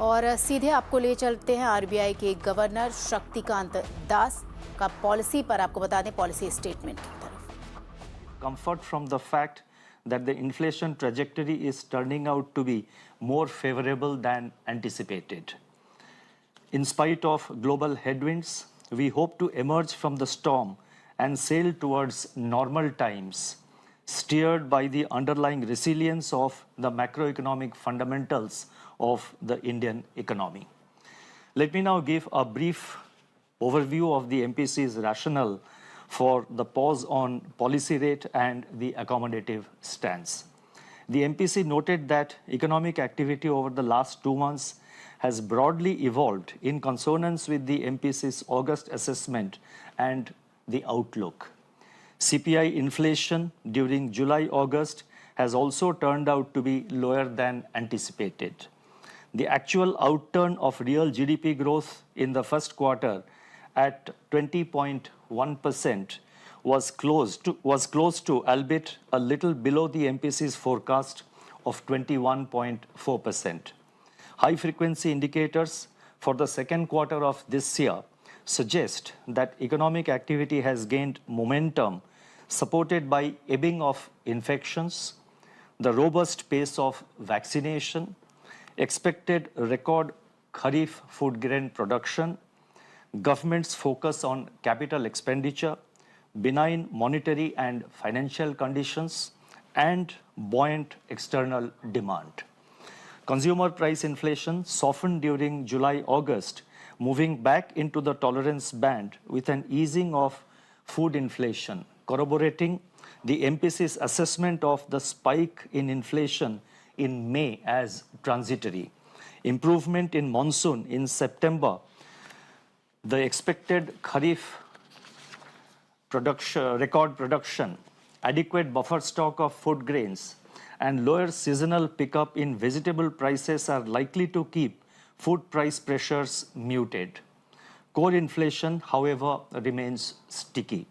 और सीधे आपको ले चलते हैं आरबीआई के गवर्नर शक्तिकांत दास का पॉलिसी पर। आपको बता दें पॉलिसी स्टेटमेंट की तरफ। Comfort from the fact that the inflation trajectory is turning out to be more favorable than anticipated. In spite of global headwinds, we hope to emerge from the storm and sail towards normal times, steered by the underlying resilience of the macroeconomic fundamentals of the Indian economy. Let me now give a brief overview of the MPC's rationale for the pause on policy rate and the accommodative stance. The MPC noted that economic activity over the last 2 months has broadly evolved in consonance with the MPC's August assessment and the outlook. CPI inflation during July-August has also turned out to be lower than anticipated. The actual outturn of real GDP growth in the first quarter at 20.1% was close to, albeit a little below the MPC's forecast of 21.4%. High-frequency indicators for the second quarter of this year suggest that economic activity has gained momentum, supported by ebbing of infections, the robust pace of vaccination, expected record Kharif food grain production, government's focus on capital expenditure, benign monetary and financial conditions, and buoyant external demand. Consumer price inflation softened during July-August, moving back into the tolerance band with an easing of food inflation, corroborating the MPC's assessment of the spike in inflation in May as transitory. Improvement in monsoon in September, the expected Kharif record production, adequate buffer stock of food grains, and lower seasonal pickup in vegetable prices are likely to keep food price pressures muted. Core inflation, however, remains sticky.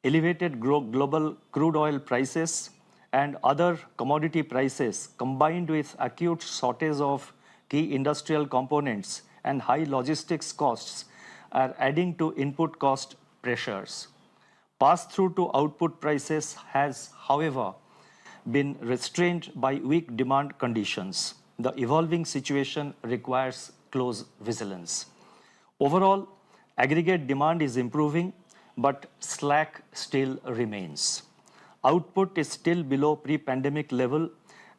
Elevated global crude oil prices and other commodity prices, combined with acute shortage of key industrial components and high logistics costs, are adding to input cost pressures. Pass-through to output prices has, however, been restrained by weak demand conditions. The evolving situation requires close vigilance. Overall, aggregate demand is improving, but slack still remains. Output is still below pre-pandemic level,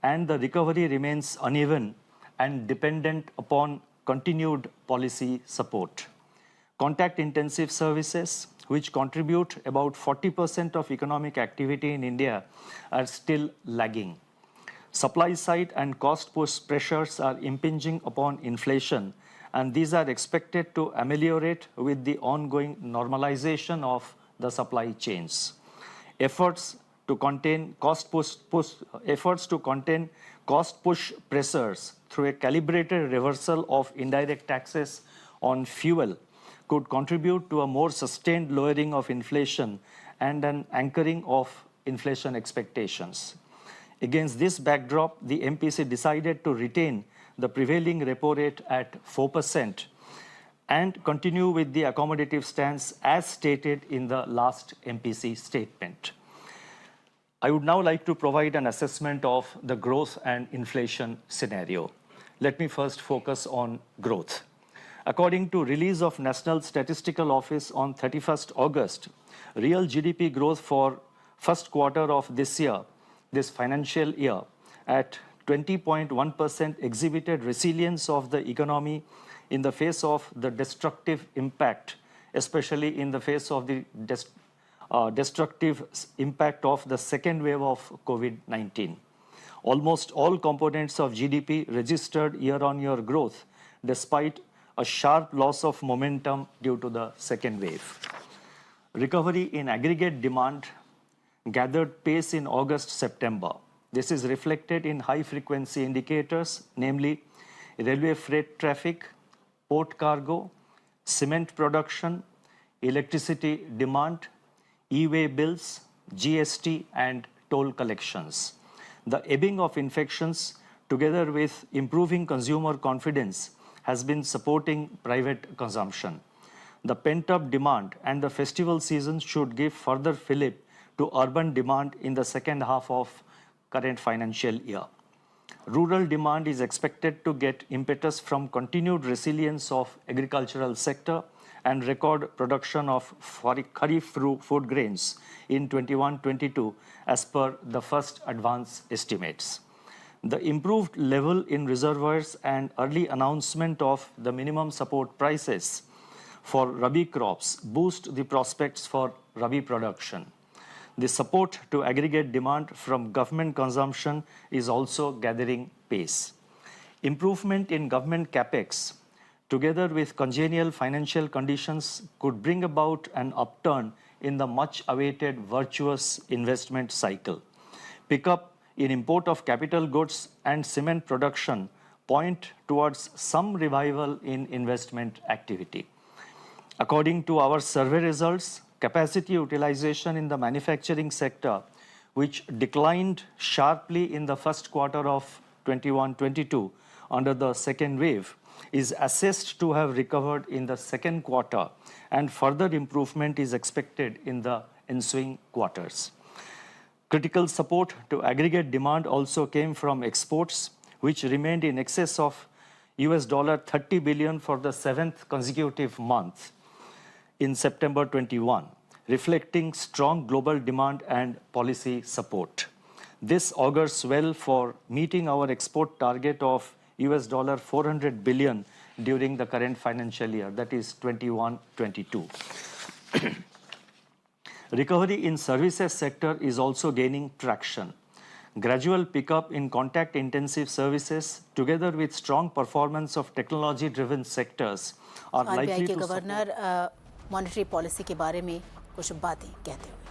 and the recovery remains uneven and dependent upon continued policy support. Contact-intensive services, which contribute about 40% of economic activity in India, are still lagging. Supply side and cost push pressures are impinging upon inflation, and these are expected to ameliorate with the ongoing normalization of the supply chains. Efforts to contain cost push pressures through a calibrated reversal of indirect taxes on fuel could contribute to a more sustained lowering of inflation and an anchoring of inflation expectations. Against this backdrop, the MPC decided to retain the prevailing repo rate at 4% and continue with the accommodative stance as stated in the last MPC statement. I would now like to provide an assessment of the growth and inflation scenario. Let me first focus on growth. According to release of National Statistical Office on 31st August, real GDP growth for first quarter of this financial year, at 20.1% exhibited resilience of the economy in the face of the destructive impact, especially in the face of the destructive impact of the second wave of COVID-19. Almost all components of GDP registered year-on-year growth, despite a sharp loss of momentum due to the second wave. Recovery in aggregate demand gathered pace in August-September. This is reflected in high-frequency indicators, namely railway freight traffic, port cargo, cement production, electricity demand, e-way bills, GST, and toll collections. The ebbing of infections together with improving consumer confidence, has been supporting private consumption. The pent-up demand and the festival season should give further fillip to urban demand in the second half of current financial year. Rural demand is expected to get impetus from continued resilience of agricultural sector and record production of kharif food grains in 21-22 as per the first advance estimates. The improved level in reservoirs and early announcement of the minimum support prices for Rabi crops boost the prospects for Rabi production. The support to aggregate demand from government consumption is also gathering pace. Improvement in government capex, together with congenial financial conditions, could bring about an upturn in the much-awaited virtuous investment cycle. Pickup in import of capital goods and cement production point towards some revival in investment activity. According to our survey results, capacity utilization in the manufacturing sector, which declined sharply in the first quarter of 21-22 under the second wave, is assessed to have recovered in the second quarter, and further improvement is expected in the ensuing quarters. Critical support to aggregate demand also came from exports, which remained in excess of $30 billion for the 7th consecutive month in September 21, reflecting strong global demand and policy support. This augurs well for meeting our export target of $400 billion during the current financial year, that is 21-22. Recovery in services sector is also gaining traction. Gradual pickup in contact-intensive services, together with strong performance of technology-driven sectors, are RBI likely के to support. Governor monetary policy के बारे में कुछ बातें कहते हुए